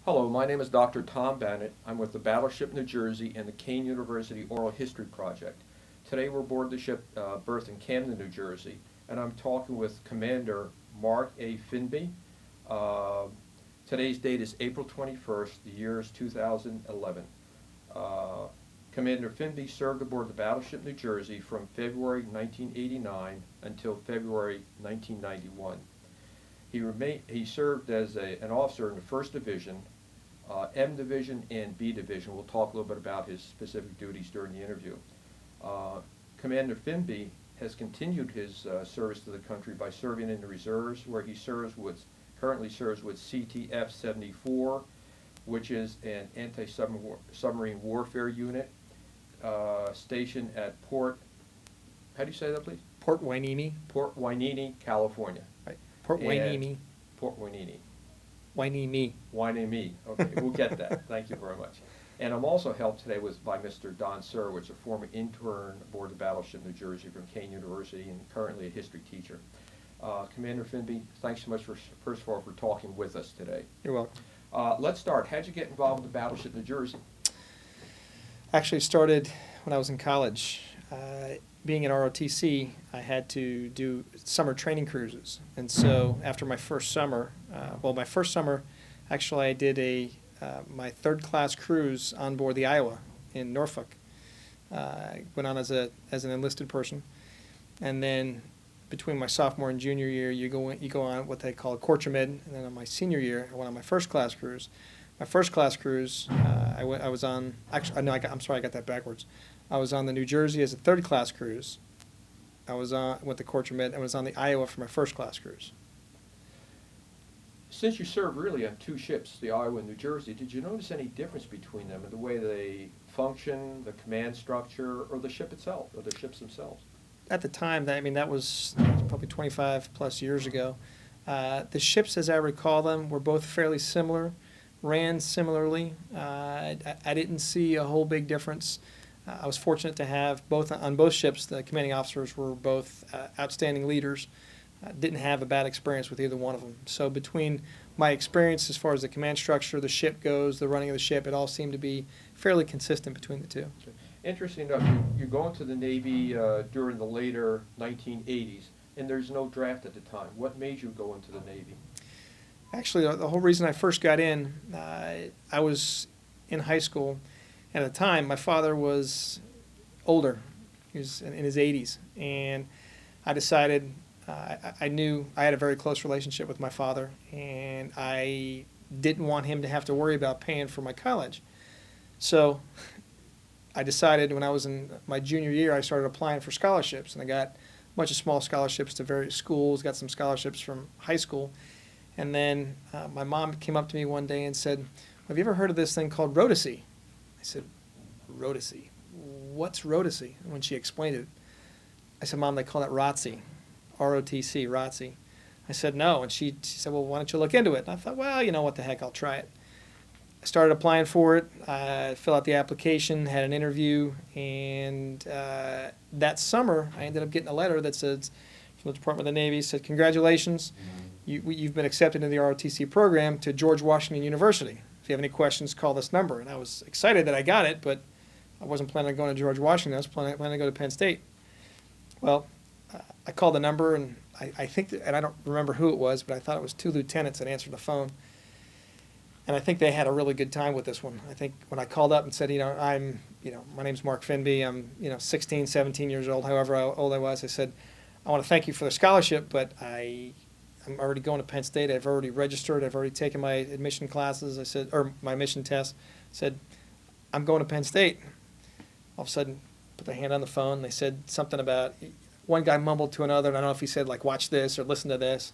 Hello, my name is Dr. Tom Bennett. I'm with the Battleship New Jersey and the Kane University Oral History Project. Today we're aboard the ship berthed in Camden, New Jersey, and I'm talking with Commander Mark A. Finby. Uh, Today's date is April 21st, the year is 2011. Uh, Commander Finby served aboard the Battleship New Jersey from February 1989 until February 1991. He served as an officer in the 1st Division, M Division, and B Division. We'll talk a little bit about his specific duties during the interview. Commander Finby has continued his service to the country by serving in the reserves, where he currently serves with CTF 74, which is an anti-submarine warfare unit stationed at how do you say that, please? Port Hueneme. Port Hueneme, California. Right. Port Hueneme. Port Hueneme. Hueneme. Hueneme. Okay, we'll get that. Thank you very much. And I'm also helped today by Mr. Don Surwitz, a former intern aboard the Battleship New Jersey from Kane University and currently a history teacher. Commander Finby, thanks so much first of all for talking with us today. You're welcome. Let's start. How'd you get involved with the Battleship New Jersey? Actually started when I was in college. Being at ROTC, I had to do summer training cruises. And so after my first summer, actually I did my third class cruise on board the Iowa in Norfolk. I went on as an enlisted person. And then between my sophomore and junior year, you go on what they call a Corpsman, and then on my senior year, I went on my first class cruise. My first class cruise, I was on. Actually, no, I'm sorry, I got that backwards. I was on the New Jersey as a third class cruise. I was on with the Corpsman. I was on the Iowa for my first class cruise. Since you served really on two ships, the Iowa and New Jersey, did you notice any difference between them in the way they function, the command structure, or the ship itself, or the ships themselves? At the time, that was probably 25 plus years ago. The ships, as I recall them, were both fairly similar, ran similarly. I didn't see a whole big difference. I was fortunate to have on both ships, the commanding officers were both outstanding leaders. Didn't have a bad experience with either one of them. So between my experience as far as the command structure, the ship goes, the running of the ship, it all seemed to be fairly consistent between the two. Interesting enough, you're going to the Navy during the later 1980s, and there's no draft at the time. What made you go into the Navy? Actually, the whole reason I first got in, I was in high school. And at the time, my father was older. He was in his 80s. And I decided, I knew I had a very close relationship with my father, and I didn't want him to have to worry about paying for my college. So I decided when I was in my junior year, I started applying for scholarships. And I got a bunch of small scholarships to various schools, got some scholarships from high school. And then my mom came up to me one day and said, "Have you ever heard of this thing called ROTC?" I said, "ROTC? What's ROTC?" And when she explained it, I said, "Mom, they call that ROTC, ROTC, ROTC." I said, "No." And she said, "Well, why don't you look into it?" And I thought, well, you know, what the heck, I'll try it. I started applying for it, filled out the application, had an interview, and that summer I ended up getting a letter that said, from the Department of the Navy, said, "Congratulations, you've been accepted into the ROTC program to George Washington University. If you have any questions, call this number." And I was excited that I got it, but I wasn't planning on going to George Washington. I was planning to go to Penn State. Well, I called the number, and I think, and I don't remember who it was, but I thought it was two lieutenants that answered the phone. And I think they had a really good time with this one. I think when I called up and said, my name's Mark Finby. I'm, 16, 17 years old, however old I was. I said, "I want to thank you for the scholarship, but I'm already going to Penn State. I've already registered. I've already taken my admission classes." I said, or my admission test. I said, "I'm going to Penn State." All of a sudden, put their hand on the phone. They said something about, one guy mumbled to another, and I don't know if he said, like, "Watch this" or "Listen to this."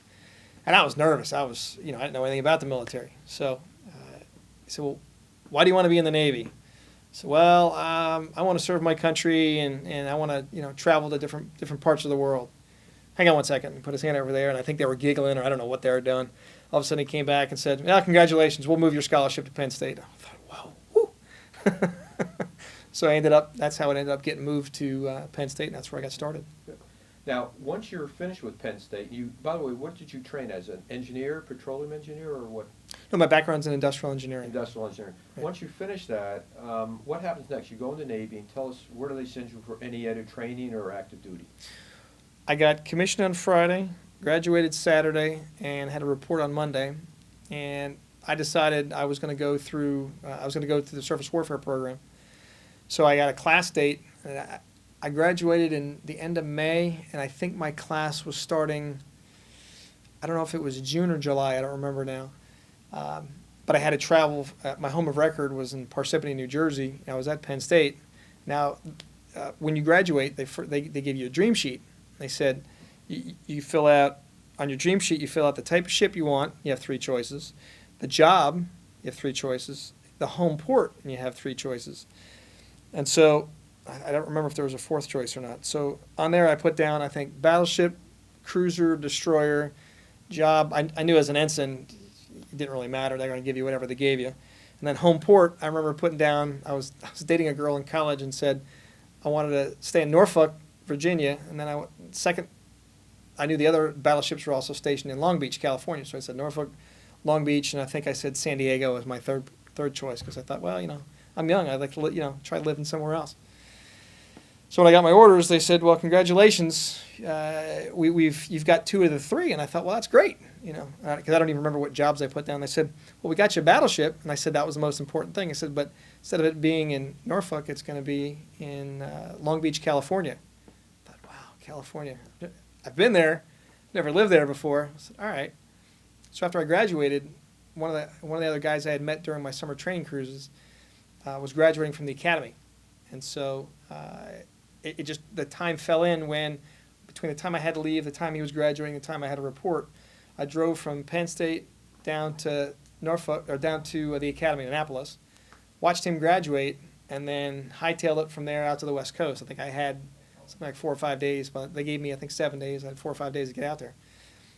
And I was nervous. I didn't know anything about the military. So he said, "Well, why do you want to be in the Navy?" I said, "Well, I want to serve my country, and I want to, travel to different parts of the world." "Hang on one second," and put his hand over there, and I think they were giggling, or I don't know what they were doing. All of a sudden, he came back and said, "Congratulations, we'll move your scholarship to Penn State." I thought, wow, woo. So that's how it ended up getting moved to Penn State, and that's where I got started. Now, once you're finished with Penn State, by the way, what did you train as, an engineer, petroleum engineer, or what? No, my background's in industrial engineering. Industrial engineering. Right. Once you finish that, what happens next? You go in the Navy, and tell us, where do they send you for any other training or active duty? I got commissioned on Friday, graduated Saturday, and had a report on Monday. And I decided I was going to go through. The surface warfare program. So I got a class date. And I graduated in the end of May, and I think my class was starting. I don't know if it was June or July. I don't remember now. But I had to travel. My home of record was in Parsippany, New Jersey. I was at Penn State. Now, when you graduate, they give you a dream sheet. They said you fill out on your dream sheet. You fill out the type of ship you want. You have 3 choices. The job, you have 3 choices. The home port, and you have 3 choices. And so I don't remember if there was a 4th choice or not. So on there, I put down, I think, battleship, cruiser, destroyer, job. I knew as an ensign, it didn't really matter. They're going to give you whatever they gave you. And then home port, I remember putting down, I was dating a girl in college and said I wanted to stay in Norfolk, Virginia. And then I knew the other battleships were also stationed in Long Beach, California. So I said Norfolk, Long Beach, and I think I said San Diego was my third choice because I thought, well, I'm young. I'd like to, try living somewhere else. So when I got my orders, they said, well, congratulations. You've got 2 of the 3. And I thought, well, that's great, because I don't even remember what jobs I put down. They said, well, we got you a battleship. And I said, that was the most important thing. I said, but instead of it being in Norfolk, it's going to be in Long Beach, California. I thought, wow, California. I've been there, never lived there before. I said, all right. So after I graduated, one of the other guys I had met during my summer training cruises was graduating from the academy. And so the time fell in when, between the time I had to leave, the time he was graduating, the time I had to report, I drove from Penn State down to Norfolk, or down to the academy in Annapolis, watched him graduate, and then hightailed it from there out to the West Coast. I think I had something like 4 or 5 days, but they gave me, I think, 7 days. I had 4 or 5 days to get out there.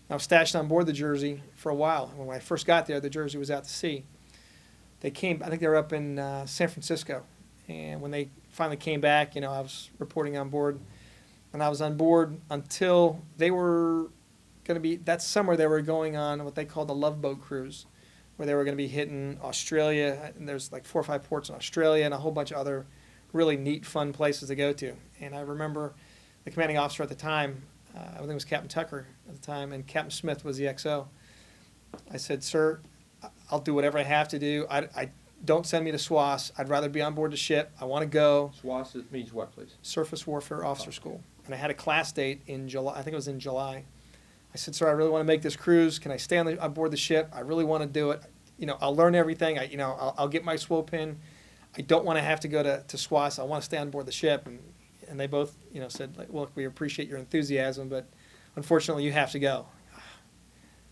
I was stashed on board the Jersey for a while. When I first got there, the Jersey was out to sea. I think they were up in San Francisco. And when they finally came back, I was reporting on board. And I was on board until they were going to be, that summer they were going on what they called the Love Boat Cruise, where they were going to be hitting Australia. And there's like 4 or 5 ports in Australia and a whole bunch of other really neat, fun places to go to. And I remember the commanding officer at the time, I think it was Captain Tucker at the time, and Captain Smith was the XO. I said, sir, I'll do whatever I have to do. I don't send me to SWAS. I'd rather be on board the ship. I want to go. SWAS means what, please? Surface Warfare Officer School. And I had a class date in July. I think it was in July. I said, sir, I really want to make this cruise. Can I stay on board the ship? I really want to do it. I'll learn everything. I'll get my SWO pin. I don't want to have to go to SWAS. I want to stay on board the ship. And they both, said, like, look, we appreciate your enthusiasm, but unfortunately you have to go.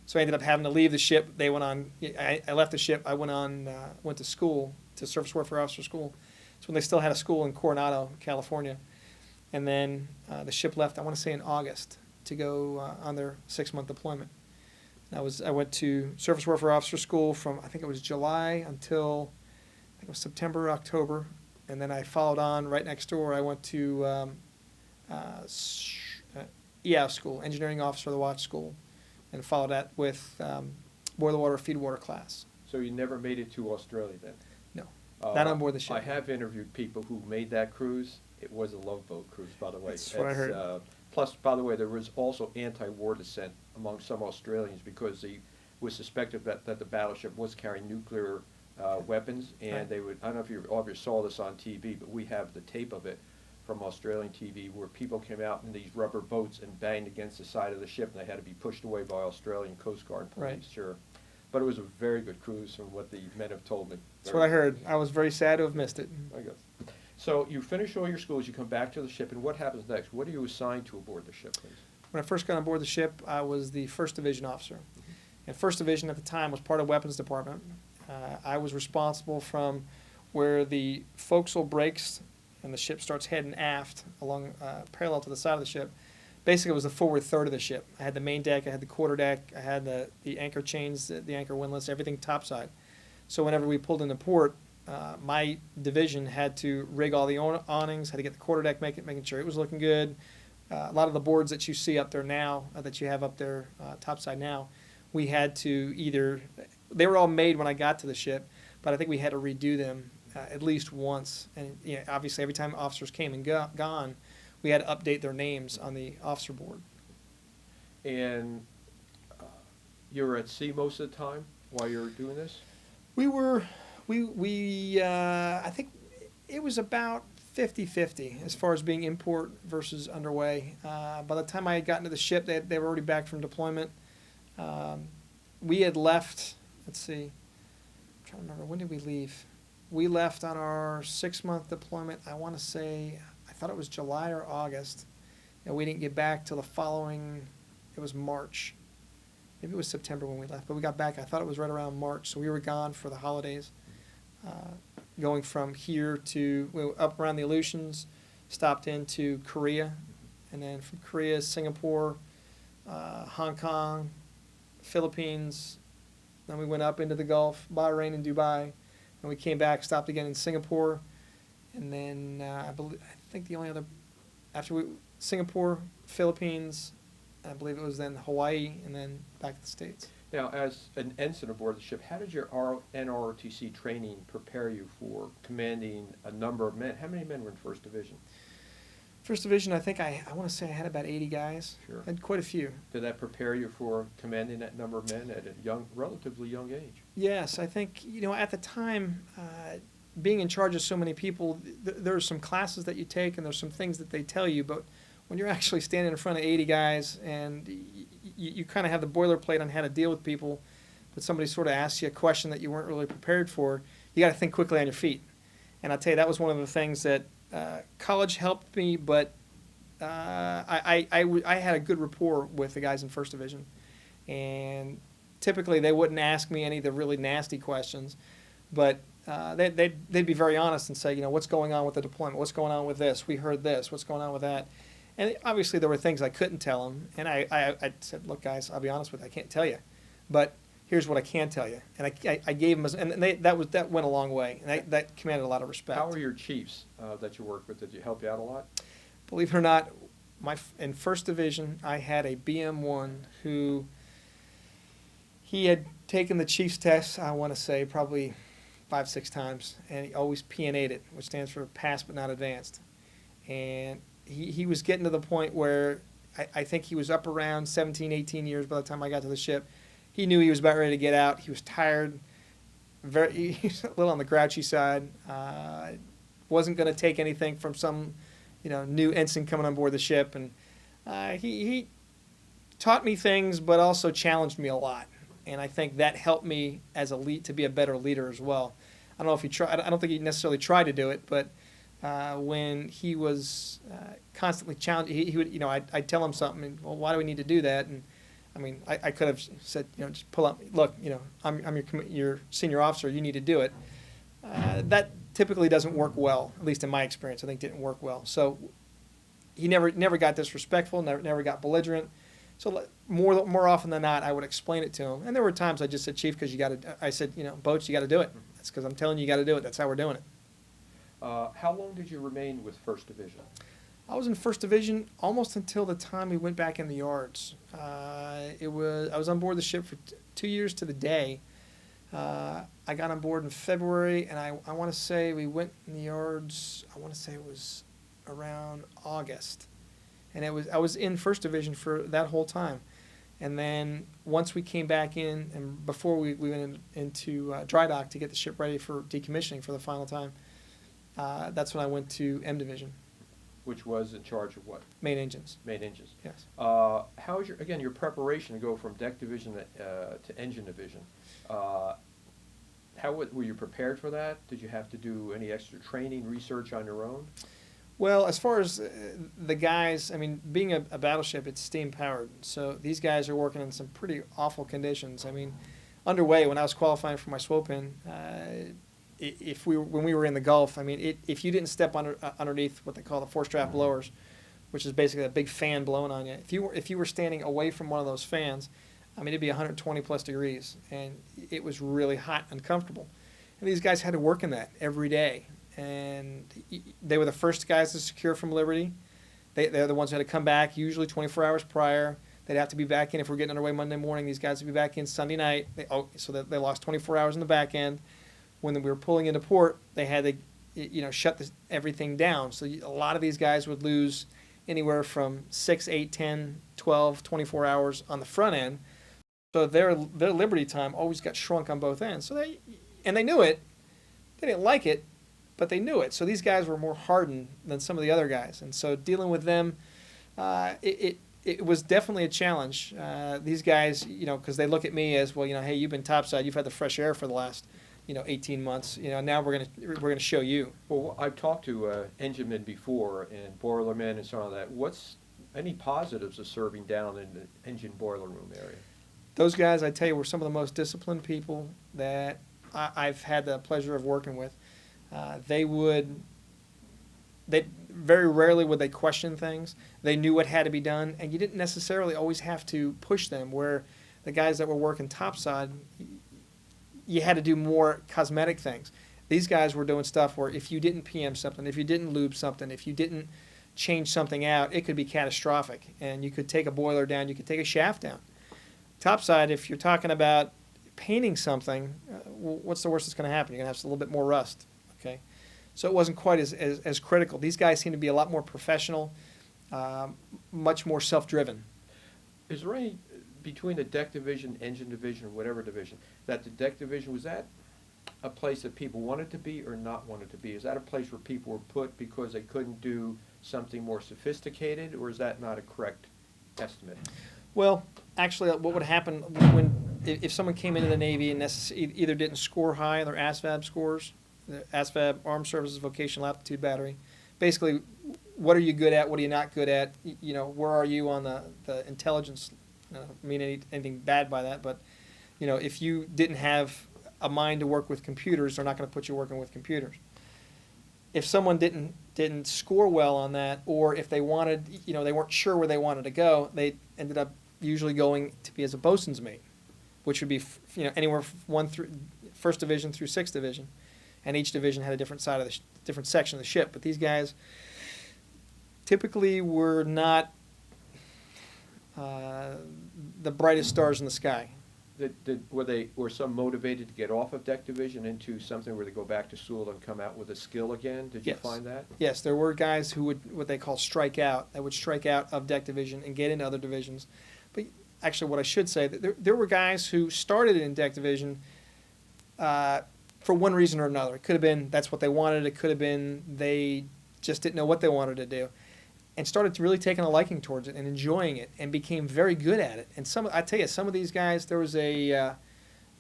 So I ended up having to leave the ship. They went on. I left the ship. I went to school, to Surface Warfare Officer School. So when they still had a school in Coronado, California, and then the ship left. I want to say in August to go on their 6-month deployment. And I went to Surface Warfare Officer School from, I think it was July until I think it was September, October, and then I followed on right next door. I went to EOW School, Engineering Officer of the Watch School, and followed that with boiler water, feed water class. So you never made it to Australia then? No, not on board the ship. I have interviewed people who made that cruise. It was a Love Boat cruise, by the way. That's what I heard. Plus, by the way, there was also anti-war dissent among some Australians because it was suspected that the battleship was carrying nuclear weapons, and Right. they would, I don't know if all of you saw this on TV, but we have the tape of it from Australian TV where people came out in these rubber boats and banged against the side of the ship, and they had to be pushed away by Australian Coast Guard police, Right. sure. But it was a very good cruise from what the men have told me. That's what I heard. I was very sad to have missed it. I guess. So you finish all your schools, you come back to the ship, and what happens next? What are you assigned to aboard the ship, please? When I first got on board the ship, I was the 1st Division officer. And 1st Division at the time was part of Weapons Department. I was responsible from where the forecastle breaks and the ship starts heading aft along parallel to the side of the ship. Basically, it was the forward third of the ship. I had the main deck, I had the quarter deck, I had the anchor chains, the anchor windlass, everything topside. So whenever we pulled into port, my division had to rig all the awnings, had to get the quarter deck, making sure it was looking good. A lot of the boards that you see up there now, that you have up there topside now, we had to either they were all made when I got to the ship, but I think we had to redo them at least once. And obviously, every time officers came and gone, we had to update their names on the officer board. And you were at sea most of the time while you were doing this? I think it was about 50-50 as far as being import versus underway. By the time I had gotten to the ship, they were already back from deployment. We had left, let's see, I'm trying to remember, when did we leave? We left on our 6-month deployment, I want to say, I thought it was July or August. And we didn't get back till the following, it was March. Maybe it was September when we left, but we got back, I thought it was right around March, so we were gone for the holidays. Going from here to, we were up around the Aleutians, stopped into Korea, and then from Korea, Singapore, Hong Kong, Philippines, then we went up into the Gulf, Bahrain and Dubai, and we came back, stopped again in Singapore, and then I think the only other, after Singapore, Philippines, I believe it was then Hawaii, and then back to the States. Now, as an ensign aboard the ship, how did your NROTC training prepare you for commanding a number of men? How many men were in First Division? First Division, I think I want to say I had about 80 guys. Sure. I had quite a few. Did that prepare you for commanding that number of men at a relatively young age? Yes, I think, at the time, being in charge of so many people, there's some classes that you take and there's some things that they tell you, but when you're actually standing in front of 80 guys and you kind of have the boilerplate on how to deal with people, but somebody sort of asks you a question that you weren't really prepared for, you got to think quickly on your feet. And I'll tell you, that was one of the things that college helped me, but I had a good rapport with the guys in First Division. And typically they wouldn't ask me any of the really nasty questions, but they'd be very honest and say, what's going on with the deployment? What's going on with this? We heard this. What's going on with that? And obviously there were things I couldn't tell them. And I said, look, guys, I'll be honest with you, I can't tell you. But here's what I can tell you. And I gave them, and that went a long way. And that commanded a lot of respect. How were your chiefs that you worked with? Did you help you out a lot? Believe it or not, in First Division, I had a BM1 who, he had taken the chief's test, I want to say, probably 5-6 times. And he always PNA'd it, which stands for passed but not advanced. And he was getting to the point where I think he was up around 17, 18 years by the time I got to the ship. He knew he was about ready to get out. He was tired, he was a little on the grouchy side. Wasn't going to take anything from some, new ensign coming on board the ship. And he taught me things, but also challenged me a lot. And I think that helped me as a lead to be a better leader as well. I don't know if he tried. I don't think he necessarily tried to do it, but when he was constantly challenged, he would, I'd tell him something, and, well, why do we need to do that? And I mean, I could have said, just pull up, look, I'm your senior officer, you need to do it. That typically doesn't work well, at least in my experience. I think didn't work well. So he never got disrespectful, never got belligerent. So more often than not, I would explain it to him. And there were times I just said, Chief, because I said, Boats, you got to do it. That's because I'm telling you, you got to do it. That's how we're doing it. How long did you remain with First Division? I was in First Division almost until the time we went back in the yards. I was on board the ship for 2 years to the day. I got on board in February, and I want to say we went in the yards, I want to say it was around August. And I was in First Division for that whole time. And then once we came back in, and before we went into dry dock to get the ship ready for decommissioning for the final time, that's when I went to M Division. Which was in charge of what? Main engines. Main engines. Yes. How was your preparation to go from deck division to engine division? Were you prepared for that? Did you have to do any extra training, research on your own? Well, as far as the guys, I mean, being a battleship, it's steam powered. So these guys are working in some pretty awful conditions. I mean, underway when I was qualifying for my swope in, when we were in the Gulf, I mean, if you didn't step underneath what they call the force draft blowers, which is basically a big fan blowing on you, if you were standing away from one of those fans, I mean, it'd be 120 plus degrees, and it was really hot and uncomfortable. And these guys had to work in that every day, and they were the first guys to secure from Liberty. They're the ones who had to come back, usually 24 hours prior. They'd have to be back in if we're getting underway Monday morning. These guys would be back in Sunday night. So that they lost 24 hours in the back end. When we were pulling into port, they had to, shut everything down. So a lot of these guys would lose anywhere from 6, 8, 10, 12, 24 hours on the front end. So their liberty time always got shrunk on both ends. So they knew it. They didn't like it, but they knew it. So these guys were more hardened than some of the other guys. And so dealing with them, it was definitely a challenge. These guys, because they look at me as, well, hey, you've been topside. You've had the fresh air for the last 18 months. Now we're gonna show you. Well, I've talked to engine men before and boilermen and so on that. What's any positives of serving down in the engine boiler room area? Those guys, I tell you, were some of the most disciplined people that I've had the pleasure of working with. They very rarely would they question things. They knew what had to be done, and you didn't necessarily always have to push them. Where the guys that were working topside, you had to do more cosmetic things. These guys were doing stuff where if you didn't PM something, if you didn't lube something, if you didn't change something out, it could be catastrophic. And you could take a boiler down, you could take a shaft down. Topside, if you're talking about painting something, what's the worst that's going to happen? You're going to have a little bit more rust. Okay, so it wasn't quite as critical. These guys seem to be a lot more professional, much more self-driven. Is there any, between the deck division, engine division, or whatever division, that the deck division, was that a place that people wanted to be or not wanted to be? Is that a place where people were put because they couldn't do something more sophisticated, or is that not a correct estimate? Well, actually, what would happen if someone came into the Navy and either didn't score high on their ASVAB scores, the ASVAB, Armed Services Vocational Aptitude Battery, basically, what are you good at, what are you not good at, where are you on the intelligence, I don't mean anything bad by that, but, if you didn't have a mind to work with computers, they're not going to put you working with computers. If someone didn't score well on that, or if they wanted, they weren't sure where they wanted to go, they ended up usually going to be as a bosun's mate, which would be anywhere from first division through 6th division, and each division had a different side of the different section of the ship. But these guys typically were not the brightest stars in the sky. Were some motivated to get off of deck division into something where they go back to school and come out with a skill again? Did you find that? Yes, there were guys who would, what they call strike out, that would strike out of deck division and get into other divisions. But actually, what I should say, there were guys who started in deck division for one reason or another. It could have been that's what they wanted. It could have been they just didn't know what they wanted to do, and started to really taking a liking towards it and enjoying it, and became very good at it. And I tell you, some of these guys, there was it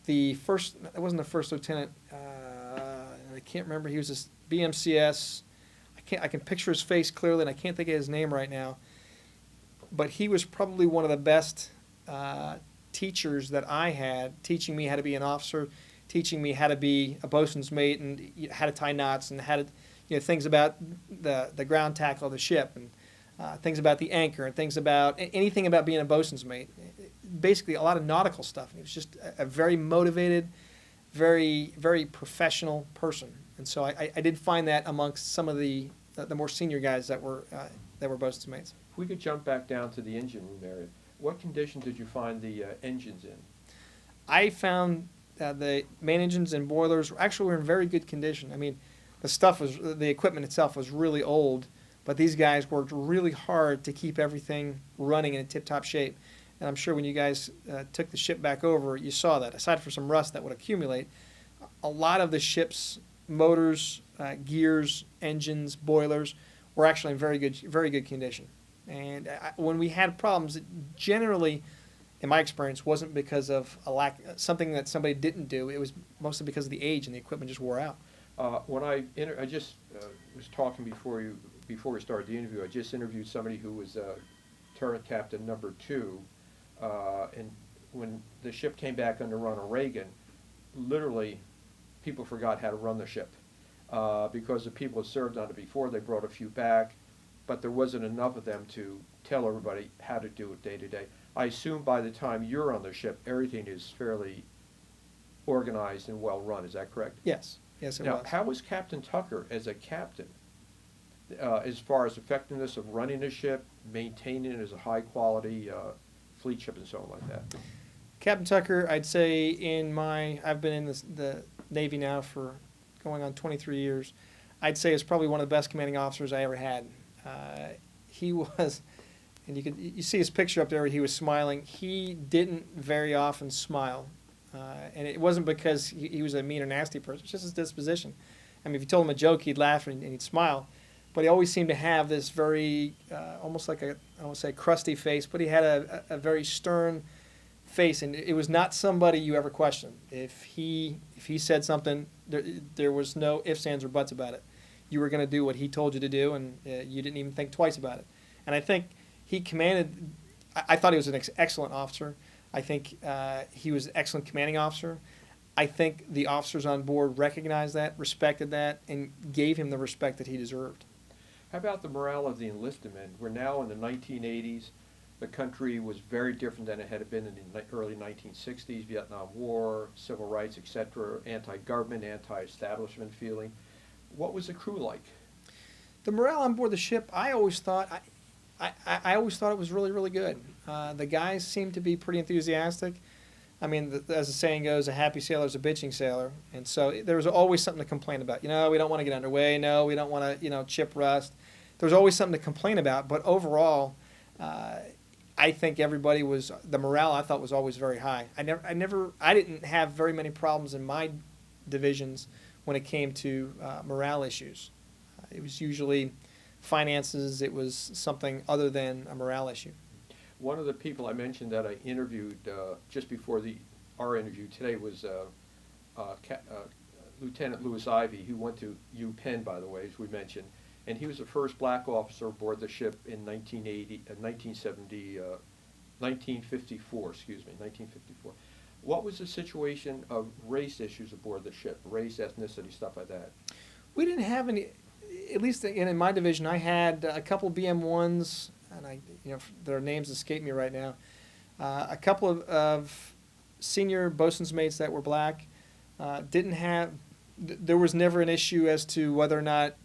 wasn't the first lieutenant, I can't remember, he was this BMCS, I can picture his face clearly, and I can't think of his name right now, but he was probably one of the best teachers that I had, teaching me how to be an officer, teaching me how to be a bosun's mate, and how to tie knots, and how to, things about the ground tackle of the ship, and things about the anchor, and things about anything about being a bosun's mate. Basically, a lot of nautical stuff. He was just a very motivated, very, very professional person. And so I did find that amongst some of the more senior guys that were bosun's mates. If we could jump back down to the engine room area, what condition did you find the engines in? I found the main engines and boilers actually were in very good condition. I mean, the equipment itself was really old, but these guys worked really hard to keep everything running in a tip-top shape. And I'm sure when you guys took the ship back over, you saw that. Aside from some rust that would accumulate, a lot of the ship's motors, gears, engines, boilers were actually in very good condition. And when we had problems, it generally, in my experience, wasn't because of something that somebody didn't do. It was mostly because of the age, and the equipment just wore out. When I just was talking before we started the interview, I just interviewed somebody who was turret captain number 2, and when the ship came back under Ronald Reagan, literally people forgot how to run the ship because the people had served on it before. They brought a few back, but there wasn't enough of them to tell everybody how to do it day to day. I assume by the time you're on the ship, everything is fairly organized and well run. Is that correct? Yes. Yes, it now, was. How was Captain Tucker as a captain as far as effectiveness of running a ship, maintaining it as a high-quality fleet ship and so on like that. Captain Tucker, I'd say I've been in the Navy now for going on 23 years. I'd say is probably one of the best commanding officers I ever had. He was, and you see his picture up there where he was smiling. He didn't very often smile. And it wasn't because he was a mean or nasty person. It's just his disposition. I mean, if you told him a joke, he'd laugh and he'd smile. But he always seemed to have this very, almost like I don't want to say crusty face, but he had a very stern face. And it was not somebody you ever questioned. If he said something, there was no ifs, ands, or buts about it. You were going to do what he told you to do, and you didn't even think twice about it. And I think he commanded, I thought he was an excellent officer. I think he was an excellent commanding officer. I think the officers on board recognized that, respected that, and gave him the respect that he deserved. How about the morale of the enlisted men? We're now in the 1980s. The country was very different than it had been in the early 1960s, Vietnam War, civil rights, etc., anti-government, anti-establishment feeling. What was the crew like? The morale on board the ship, I always thought it was really, really good. The guys seemed to be pretty enthusiastic. I mean, as the saying goes, a happy sailor is a bitching sailor. And so there was always something to complain about. We don't want to get underway. No, we don't want to, chip rust. There was always something to complain about. But overall, I think everybody the morale I thought was always very high. I didn't have very many problems in my divisions when it came to morale issues. It was usually finances. It was something other than a morale issue. One of the people I mentioned that I interviewed just before our interview today was Lieutenant Louis Ivey, who went to UPenn, by the way, as we mentioned, and he was the first black officer aboard the ship in 1954. What was the situation of race issues aboard the ship, race, ethnicity, stuff like that? We didn't have any, at least in my division. I had a couple BM1s, and their names escape me right now. A couple of senior bosun's mates that were black. There was never an issue as to whether or not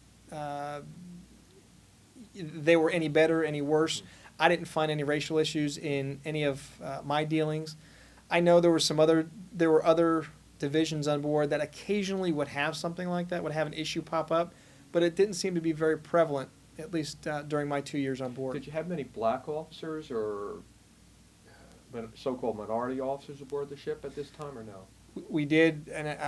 they were any better, any worse. I didn't find any racial issues in any of my dealings. I know there were other divisions on board that occasionally would have something like that, would have an issue pop up, but it didn't seem to be very prevalent, at least during my 2 years on board. Did you have many black officers or so-called minority officers aboard the ship at this time, or no? We did, and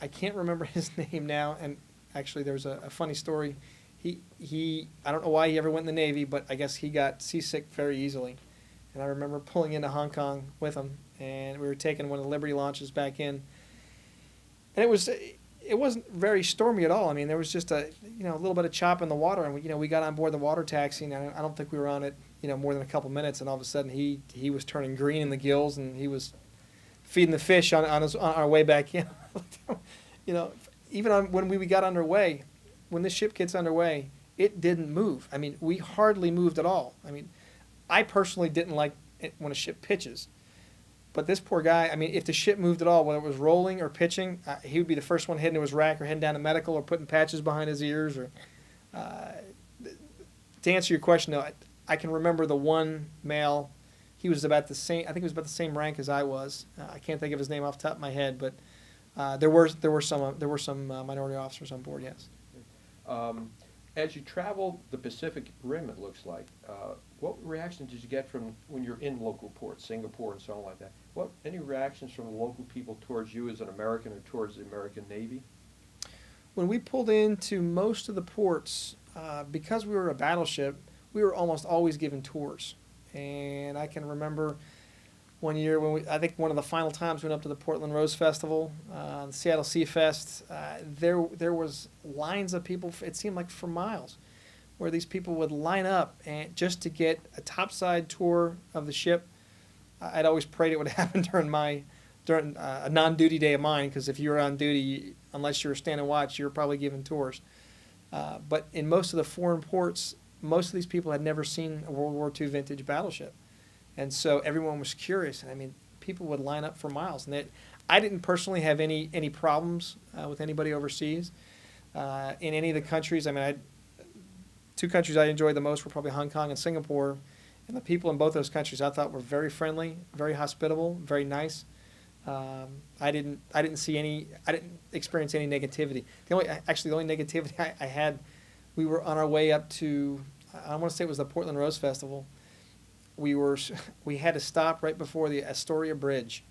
I can't remember his name now, and actually there's a funny story. He I don't know why he ever went in the Navy, but I guess he got seasick very easily. And I remember pulling into Hong Kong with him, and we were taking one of the Liberty launches back in. And it wasn't very stormy at all. I mean, there was just a little bit of chop in the water, and we got on board the water taxi, and I don't think we were on it more than a couple minutes, and all of a sudden he was turning green in the gills, and he was feeding the fish on our way back in. Even when we got underway, when the ship gets underway, it didn't move. I mean, we hardly moved at all. I mean, I personally didn't like it when a ship pitches. But this poor guy, I mean, if the ship moved at all, whether it was rolling or pitching, he would be the first one heading to his rack or heading down to medical or putting patches behind his ears. To answer your question, though, I can remember the one male. He was about the same. I think he was about the same rank as I was. I can't think of his name off the top of my head, but there were some minority officers on board. Yes. As you traveled the Pacific Rim, it looks like, what reactions did you get from when you're in local ports, Singapore and so on like that? Any reactions from the local people towards you as an American or towards the American Navy? When we pulled into most of the ports, because we were a battleship, we were almost always given tours. And I can remember one year when I think one of the final times we went up to the Portland Rose Festival, the Seattle Sea Fest, there was lines of people, it seemed like for miles, where these people would line up and just to get a topside tour of the ship. I'd always prayed it would happen during a non-duty day of mine, because if you were on duty, unless you were standing watch, you were probably given tours. But in most of the foreign ports, most of these people had never seen a World War II vintage battleship. And so everyone was curious. And I mean, people would line up for miles. And I didn't personally have any problems with anybody overseas. In any of the countries, I mean, two countries I enjoyed the most were probably Hong Kong and Singapore. And the people in both those countries I thought were very friendly, very hospitable, very nice. I didn't experience any negativity. The only negativity I had, we were on our way up to, I want to say it was the Portland Rose Festival. We had to stop right before the Astoria Bridge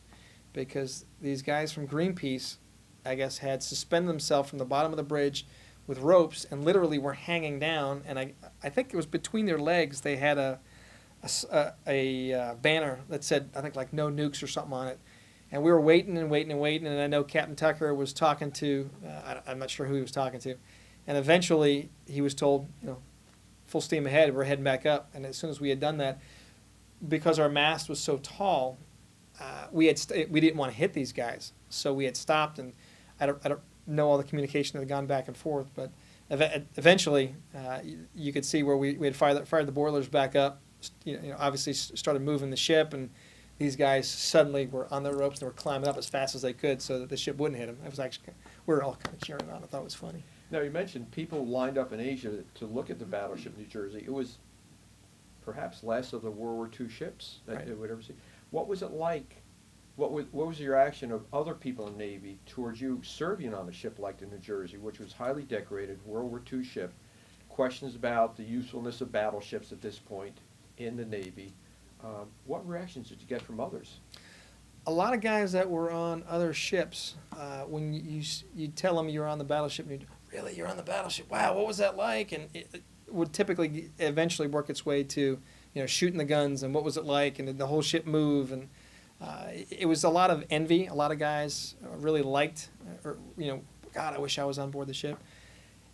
because these guys from Greenpeace, I guess, had suspended themselves from the bottom of the bridge with ropes and literally were hanging down. And I think it was between their legs they had a banner that said, I think, like no nukes or something on it. And we were waiting and waiting and waiting, and I know Captain Tucker was talking to, I'm not sure who he was talking to, and eventually he was told, full steam ahead, we're heading back up. And as soon as we had done that, because our mast was so tall, we didn't want to hit these guys, so we had stopped, and I don't know all the communication that had gone back and forth, but eventually you could see where we had fired the boilers back up, obviously started moving the ship, and these guys suddenly were on the ropes and were climbing up as fast as they could so that the ship wouldn't hit them. It was actually, we were all kind of cheering on. I thought it was funny. Now, you mentioned people lined up in Asia to look at the battleship New Jersey. It was perhaps last of the World War II ships that they would ever see. What was it like? What was your reaction of other people in the Navy towards you serving on a ship like the New Jersey, which was highly decorated, World War II ship? Questions about the usefulness of battleships at this point in the Navy. What reactions did you get from others? A lot of guys that were on other ships, when you tell them you're on the battleship, and really, you're on the battleship? Wow, what was that like? And it would typically eventually work its way to, shooting the guns and what was it like, and did the whole ship move? And it was a lot of envy. A lot of guys really liked, God, I wish I was on board the ship.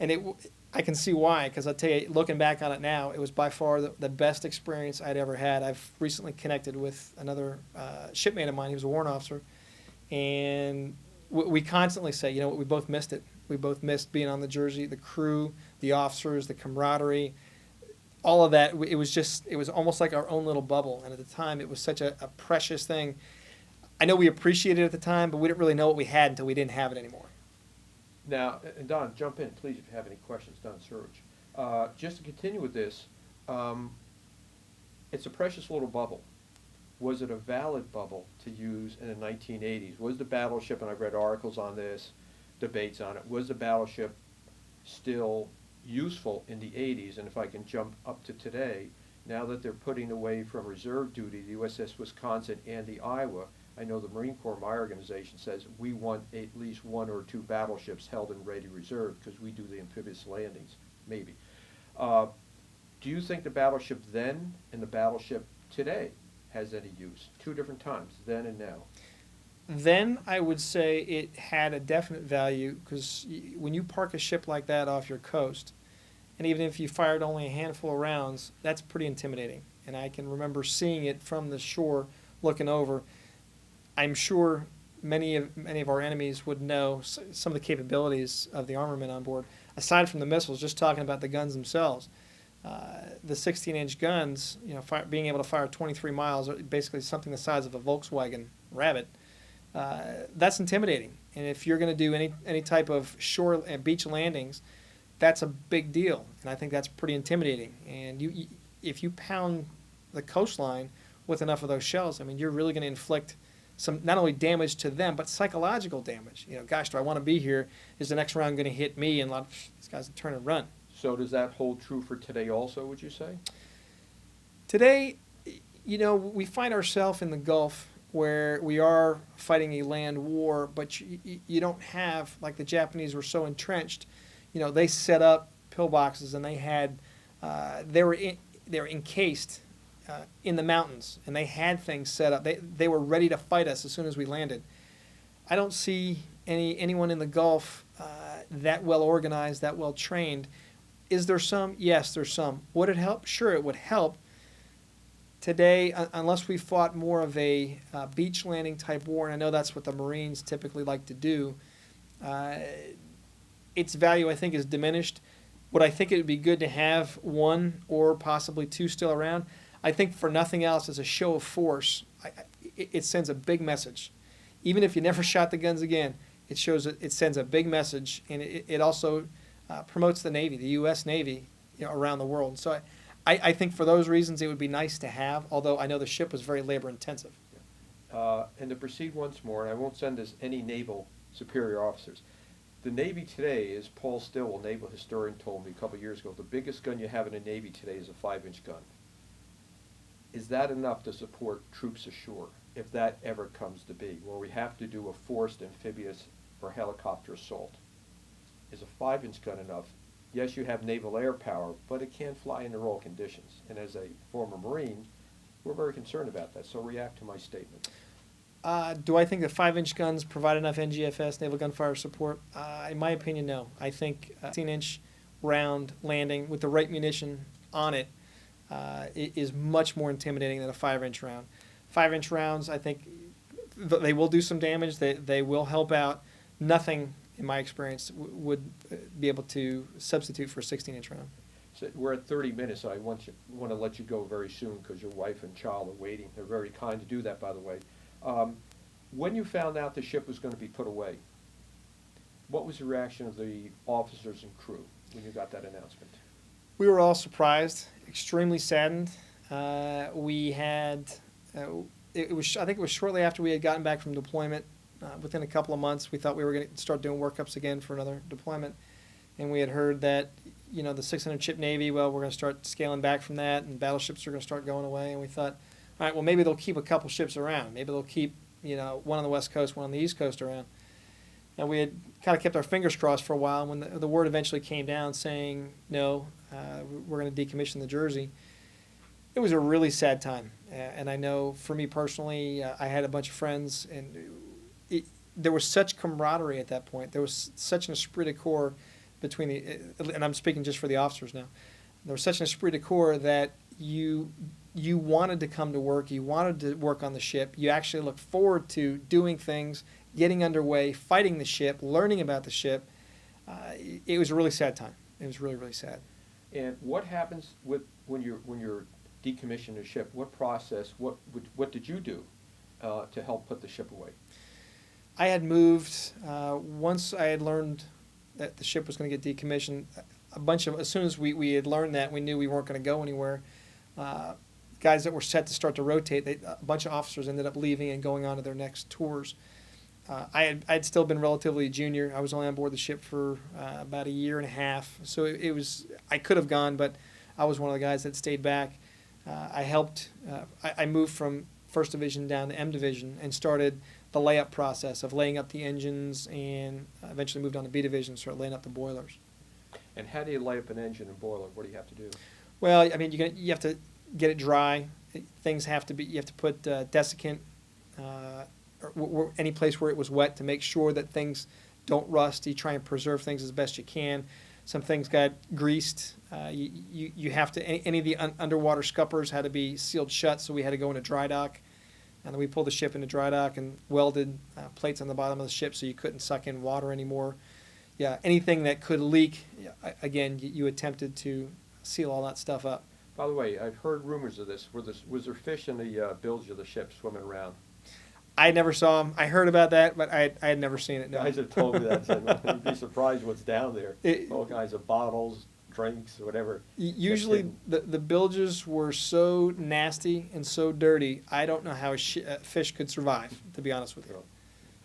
And I can see why, because I'll tell you, looking back on it now, it was by far the best experience I'd ever had. I've recently connected with another shipmate of mine. He was a warrant officer, and we constantly say, we both missed it. We both missed being on the Jersey, the crew, the officers, the camaraderie, all of that. It was almost like our own little bubble, and at the time, it was such a precious thing. I know we appreciated it at the time, but we didn't really know what we had until we didn't have it anymore. Now, and Don, jump in, please, if you have any questions. Don Surge. Just to continue with this, it's a precious little bubble. Was it a valid bubble to use in the 1980s? Was the battleship, and I've read articles on this, debates on it, was the battleship still useful in the 80s? And if I can jump up to today, now that they're putting away from reserve duty the USS Wisconsin and the Iowa, I know the Marine Corps, my organization, says we want at least 1 or 2 battleships held in ready reserve because we do the amphibious landings, maybe. Do you think the battleship then and the battleship today has any use? 2 different times, then and now. Then I would say it had a definite value, because when you park a ship like that off your coast, and even if you fired only a handful of rounds, that's pretty intimidating. And I can remember seeing it from the shore, looking over. I'm sure many of our enemies would know some of the capabilities of the armament on board. Aside from the missiles, just talking about the guns themselves, the 16-inch guns, being able to fire 23 miles, basically something the size of a Volkswagen Rabbit, that's intimidating. And if you're going to do any type of shore and beach landings, that's a big deal. And I think that's pretty intimidating. And if you pound the coastline with enough of those shells, you're really going to inflict some not only damage to them, but psychological damage. Gosh, do I want to be here? Is the next round going to hit me? And a lot of these guys will turn and run. So does that hold true for today also, would you say? Today, we find ourselves in the Gulf where we are fighting a land war, but you don't have, like the Japanese were so entrenched, they set up pillboxes and they were encased in the mountains, and they had things set up. They were ready to fight us as soon as we landed. I don't see anyone in the Gulf that well organized, that well trained. Is there some? Yes, there's some. Would it help? Sure, it would help. Today, unless we fought more of a beach landing type war, and I know that's what the Marines typically like to do, its value, I think, is diminished. Would I think it would be good to have 1 or possibly 2 still around? I think for nothing else, as a show of force, it sends a big message. Even if you never shot the guns again, it sends a big message, and it also promotes the Navy, the U.S. Navy, around the world. So I think for those reasons it would be nice to have, although I know the ship was very labor intensive. And to proceed once more, and I won't send this any naval superior officers. The Navy today, as Paul Stillwell, naval historian, told me a couple of years ago, the biggest gun you have in the Navy today is a 5-inch gun. Is that enough to support troops ashore, if that ever comes to be, where we have to do a forced amphibious or helicopter assault? Is a 5-inch gun enough? Yes, you have naval air power, but it can't fly under all conditions. And as a former Marine, we're very concerned about that, so react to my statement. Do I think the 5-inch guns provide enough NGFS, naval gunfire support? In my opinion, no. I think a 16-inch round landing with the right munition on it is much more intimidating than a 5-inch round. 5-inch rounds, I think, they will do some damage. They will help out. Nothing, in my experience, would be able to substitute for a 16-inch round. So we're at 30 minutes, so I want to let you go very soon because your wife and child are waiting. They're very kind to do that, by the way. When you found out the ship was going to be put away, what was the reaction of the officers and crew when you got that announcement? We were all surprised, extremely saddened. We had, I think it was shortly after we had gotten back from deployment. Within a couple of months, we thought we were going to start doing workups again for another deployment. And we had heard that, the 600-ship Navy, well, we're going to start scaling back from that, and battleships are going to start going away. And we thought, all right, well, maybe they'll keep a couple ships around. Maybe they'll keep, one on the West Coast, one on the East Coast around. And we had kind of kept our fingers crossed for a while. And when the word eventually came down saying, no, we're going to decommission the Jersey, it was a really sad time. And I know for me personally, I had a bunch of friends, and there was such camaraderie at that point. There was such an esprit de corps between and I'm speaking just for the officers now. There was such an esprit de corps that you wanted to come to work, you wanted to work on the ship, you actually looked forward to doing things, getting underway, fighting the ship, learning about the ship. It was a really sad time. It was really, really sad. And what happens when you're decommissioning a ship? What process? What did you do to help put the ship away? I had moved once I had learned that the ship was going to get decommissioned. As soon as we had learned that, we knew we weren't going to go anywhere. Guys that were set to start to rotate, a bunch of officers ended up leaving and going on to their next tours. I'd still been relatively junior. I was only on board the ship for about a year and a half, so it was, I could have gone, but I was one of the guys that stayed back. I helped. I moved from First Division down to M Division and started the layup process of laying up the engines, and eventually moved on to B Division and started laying up the boilers. And how do you lay up an engine and boiler? What do you have to do? Well, I mean, you have to get it dry. Things have to be. You have to put desiccant or any place where it was wet to make sure that things don't rust. You try and preserve things as best you can. Some things got greased. You have to. Any of the underwater scuppers had to be sealed shut, so we had to go into dry dock. And then we pulled the ship into dry dock and welded plates on the bottom of the ship so you couldn't suck in water anymore. Yeah, anything that could leak, again, you attempted to seal all that stuff up. By the way, I've heard rumors of this. Was there fish in the bilge of the ship swimming around? I never saw them. I heard about that, but I had never seen it. No. Guys have told me that. Said, well, you'd be surprised what's down there. All kinds of bottles, drinks, whatever. Usually the bilges were so nasty and so dirty, I don't know how a fish could survive, to be honest with you.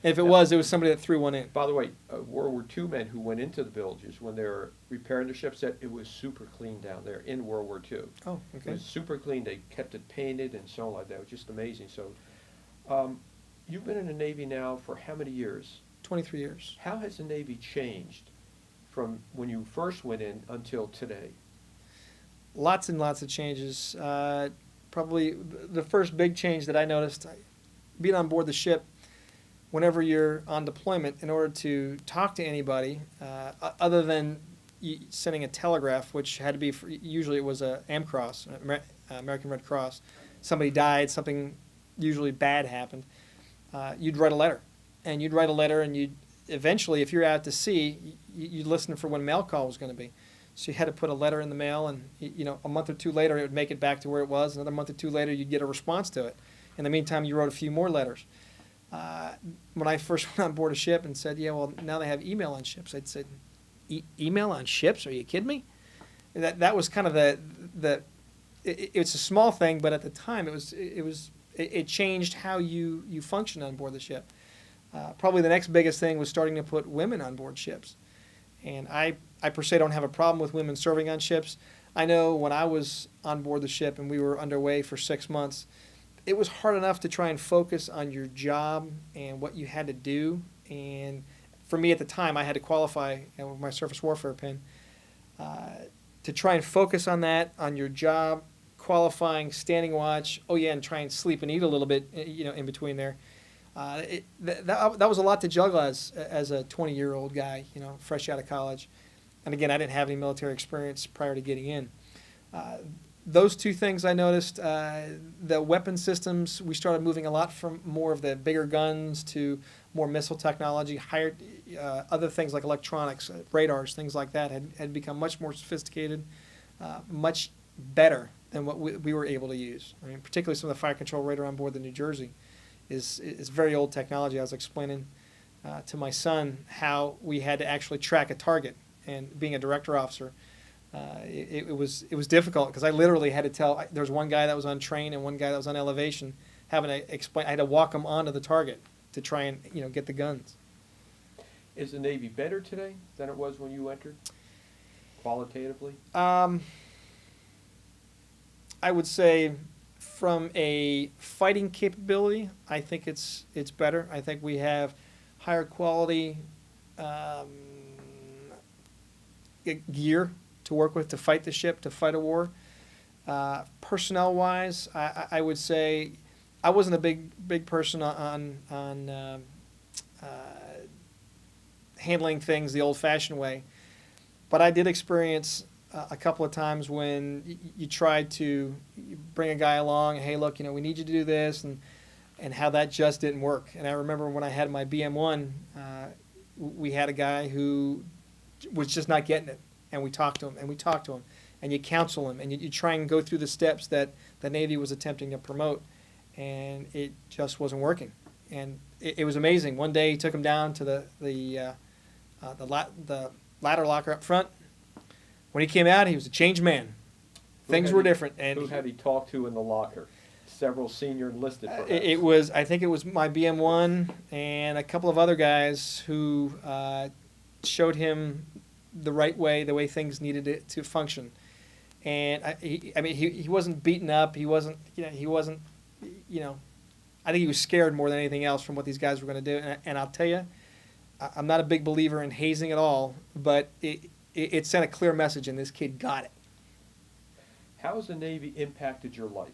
And if it was somebody that threw one in. By the way, World War II men who went into the bilges when they were repairing the ship said it was super clean down there in World War II. Oh, okay. It was super clean. They kept it painted and so on like that. It was just amazing. So you've been in the Navy now for how many years? 23 years. How has the Navy changed from when you first went in until today? Lots and lots of changes. Probably the first big change that I noticed, being on board the ship, whenever you're on deployment, in order to talk to anybody, other than sending a telegraph, which had to be, usually it was a AMCROSS, American Red Cross, somebody died, something usually bad happened, you'd write a letter. And you'd write a letter, and you'd eventually, if you're out to sea, you'd listen for when mail call was going to be. So you had to put a letter in the mail, and a month or two later, it would make it back to where it was. Another month or two later, you'd get a response to it. In the meantime, you wrote a few more letters. When I first went on board a ship and said, yeah, well, now they have email on ships, I'd say, email on ships? Are you kidding me? That was kind of the it's a small thing, but at the time it changed how you function on board the ship. Probably the next biggest thing was starting to put women on board ships. And I per se don't have a problem with women serving on ships. I know when I was on board the ship and we were underway for 6 months, it was hard enough to try and focus on your job and what you had to do. And for me at the time, I had to qualify with my surface warfare pin to try and focus on that, on your job, qualifying, standing watch. Oh yeah, and try and sleep and eat a little bit, in between there. That was a lot to juggle as a 20-year-old guy, fresh out of college. And again, I didn't have any military experience prior to getting in. Those two things I noticed. The weapon systems, we started moving a lot from more of the bigger guns to more missile technology. Higher, other things like electronics, radars, things like that had become much more sophisticated, much better than what we were able to use. I mean, particularly some of the fire control radar on board the New Jersey is very old technology. I was explaining to my son how we had to actually track a target, and being a director officer, it was difficult because I literally had to tell. There was one guy that was on train and one guy that was on elevation, having to explain. I had to walk them onto the target to try and get the guns. Is the Navy better today than it was when you entered, qualitatively? I would say, from a fighting capability, I think it's better. I think we have higher quality gear to work with to fight the ship, to fight a war. Personnel-wise, I would say I wasn't a big person on handling things the old-fashioned way, but I did experience a couple of times when you tried to bring a guy along. Hey, look, we need you to do this, and how that just didn't work. And I remember when I had my BM1, we had a guy who was just not getting it. And we talked to him, and you counsel him, and you try and go through the steps that the Navy was attempting to promote, and it just wasn't working. And it was amazing. One day he took him down to the ladder locker up front. When he came out, he was a changed man. Things were different. And who had he talked to in the locker? Several senior enlisted, perhaps. I think it was my BM1 and a couple of other guys who showed him the right way, the way things needed to function. And he wasn't beaten up. He wasn't, I think he was scared more than anything else from what these guys were going to do. And I'll tell you, I'm not a big believer in hazing at all, but it sent a clear message, and this kid got it. How has the Navy impacted your life?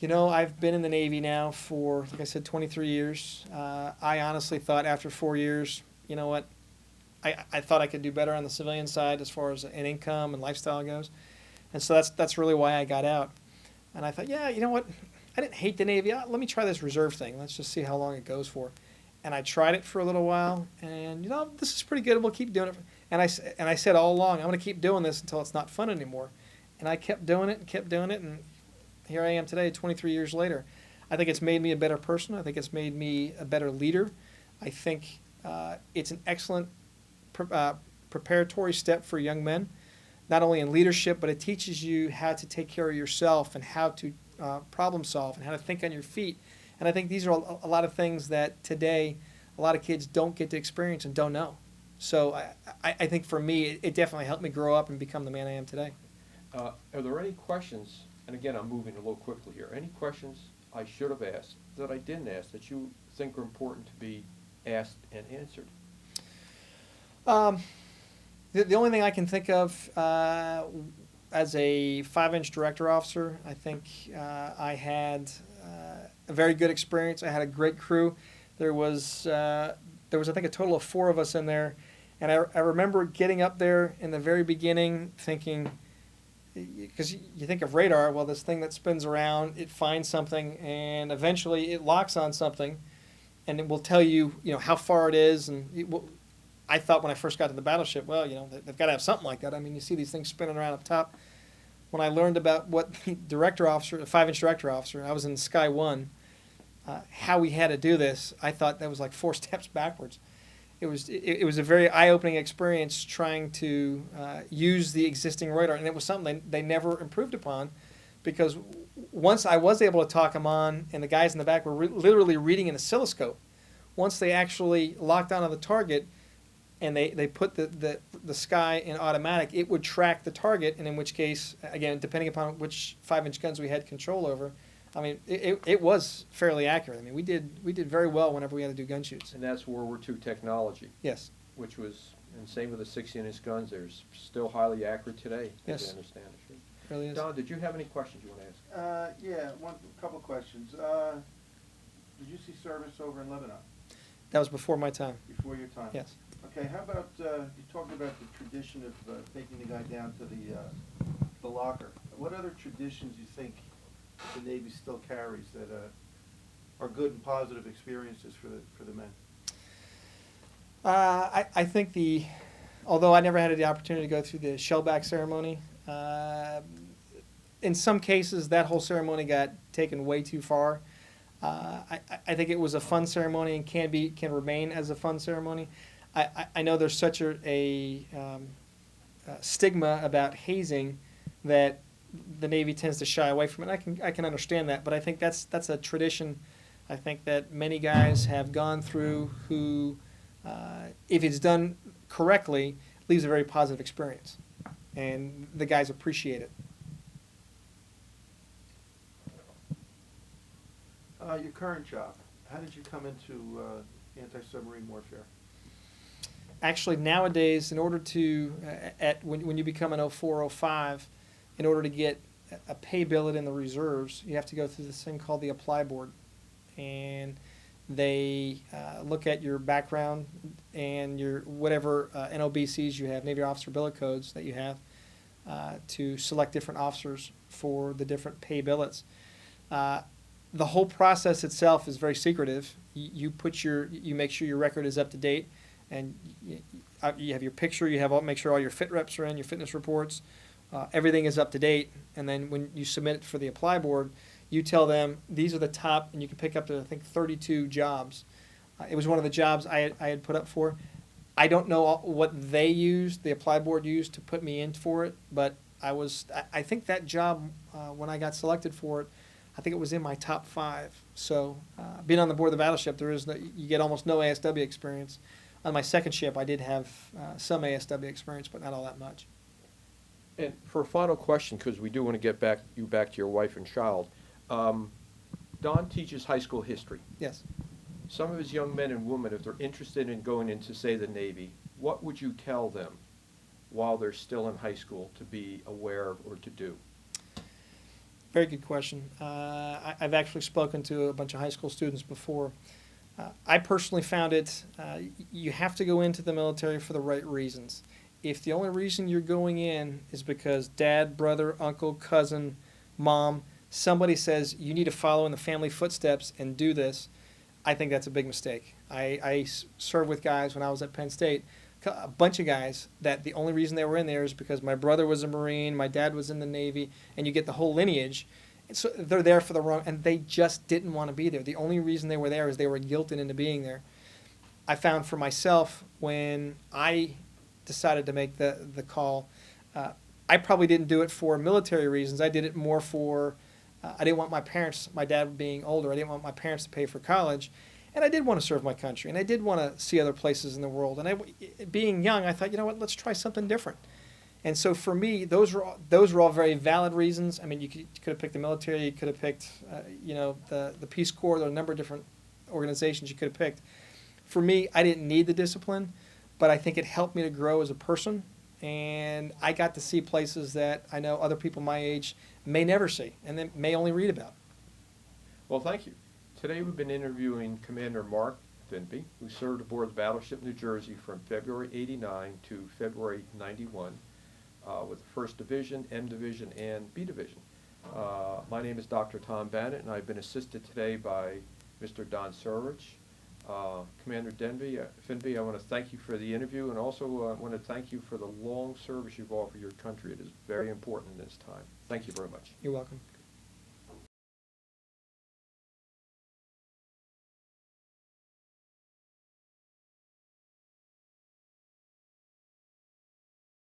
I've been in the Navy now for, like I said, 23 years. I honestly thought after 4 years, you know what, I thought I could do better on the civilian side as far as an income and lifestyle goes. And so that's really why I got out. And I thought, yeah, you know what, I didn't hate the Navy. Let me try this reserve thing. Let's just see how long it goes for. And I tried it for a little while, and, this is pretty good. We'll keep doing it. And I said all along, I'm going to keep doing this until it's not fun anymore. And I kept doing it, and here I am today, 23 years later. I think it's made me a better person. I think it's made me a better leader. I think it's an excellent preparatory step for young men, not only in leadership, but it teaches you how to take care of yourself and how to problem solve and how to think on your feet. And I think these are a lot of things that today a lot of kids don't get to experience and don't know. So I think for me, it definitely helped me grow up and become the man I am today. Are there any questions, and again, I'm moving a little quickly here, any questions I should have asked that I didn't ask that you think are important to be asked and answered? The only thing I can think of as a 5-inch director officer, I think I had a very good experience. I had a great crew. There was I think a total of 4 of us in there, and I remember getting up there in the very beginning thinking, because you think of radar, well, this thing that spins around, it finds something, and eventually it locks on something, and it will tell you, how far it is. And I thought when I first got to the battleship, well, they've got to have something like that. I mean, you see these things spinning around up top. When I learned about what the 5-inch director officer, I was in Sky 1, how we had to do this, I thought that was like 4 steps backwards. it was a very eye-opening experience trying to use the existing radar, and it was something they never improved upon, because once I was able to talk them on, and the guys in the back were literally reading an oscilloscope, once they actually locked onto the target and they put the sky in automatic, it would track the target, and in which case, again, depending upon which 5-inch guns we had control over, I mean, it was fairly accurate. I mean, we did very well whenever we had to do gun shoots. And that's World War II technology. Yes. Which was, and same with the 16-inch guns, they're still highly accurate today, as Yes. I understand it. Really is. Don, did you have any questions you want to ask? Yeah, couple of questions. Did you see service over in Lebanon That was before my time. before your time? Yes. Okay, how about, you talked about the tradition of taking the guy down to the locker. What other traditions you think the Navy still carries that are good and positive experiences for the men? I think although I never had the opportunity to go through the shellback ceremony, in some cases that whole ceremony got taken way too far. I think it was a fun ceremony and can remain as a fun ceremony. I know there's such a stigma about hazing that the Navy tends to shy away from it. I can understand that, but I think that's a tradition. I think that many guys have gone through who, if it's done correctly, leaves a very positive experience, and the guys appreciate it. Your current job, how did you come into anti-submarine warfare? Actually, nowadays, in order to, when you become an 04, 05, in order to get a pay billet in the reserves, you have to go through this thing called the apply board. And they look at your background and your whatever NOBCs you have, Navy Officer Billet Codes that you have, to select different officers for the different pay billets. The whole process itself is very secretive. You make sure your record is up to date, and you have your picture. Make sure all your fit reps are in, your fitness reports. Everything is up to date, and then when you submit it for the apply board, you tell them these are the top, and you can pick up to I think 32 jobs. It was one of the jobs I had put up for. I don't know what they used, the apply board used to put me in for it, but I think that job when I got selected for it, I think it was in my top 5. So being on the board of the battleship, you get almost no ASW experience. On my second ship, I did have some ASW experience, but not all that much. And for a final question, because we do want to get back to your wife and child, Don teaches high school history. Yes. Some of his young men and women, if they're interested in going into, say, the Navy, what would you tell them while they're still in high school to be aware of or to do? Very good question. I've actually spoken to a bunch of high school students before. I personally found you have to go into the military for the right reasons. If the only reason you're going in is because dad, brother, uncle, cousin, mom, somebody says you need to follow in the family footsteps and do this, I think that's a big mistake. I served with guys when I was at Penn State, a bunch of guys that the only reason they were in there is because my brother was a Marine, my dad was in the Navy, and you get the whole lineage. And so they're there for the wrong, and they just didn't want to be there. The only reason they were there is they were guilted into being there. I found for myself when I decided to make the call, I probably didn't do it for military reasons. I did it more for, I didn't want my dad being older, I didn't want my parents to pay for college. And I did want to serve my country, and I did want to see other places in the world. And being young, I thought, you know what, let's try something different. And so for me, those were all very valid reasons. I mean, you could have picked the military, you could have picked, the Peace Corps. There are a number of different organizations you could have picked. For me, I didn't need the discipline, but I think it helped me to grow as a person. And I got to see places that I know other people my age may never see, and they may only read about. Well, thank you. Today we've been interviewing Commander Mark Finby, who served aboard the battleship New Jersey from February '89 to February '91 with the 1st Division, M Division, and B Division. My name is Dr. Tom Bannett, and I've been assisted today by Mr. Don Surridge. Commander Finby, I want to thank you for the interview, and also want to thank you for the long service you've offered your country. It is very important in this time. Thank you very much. You're welcome.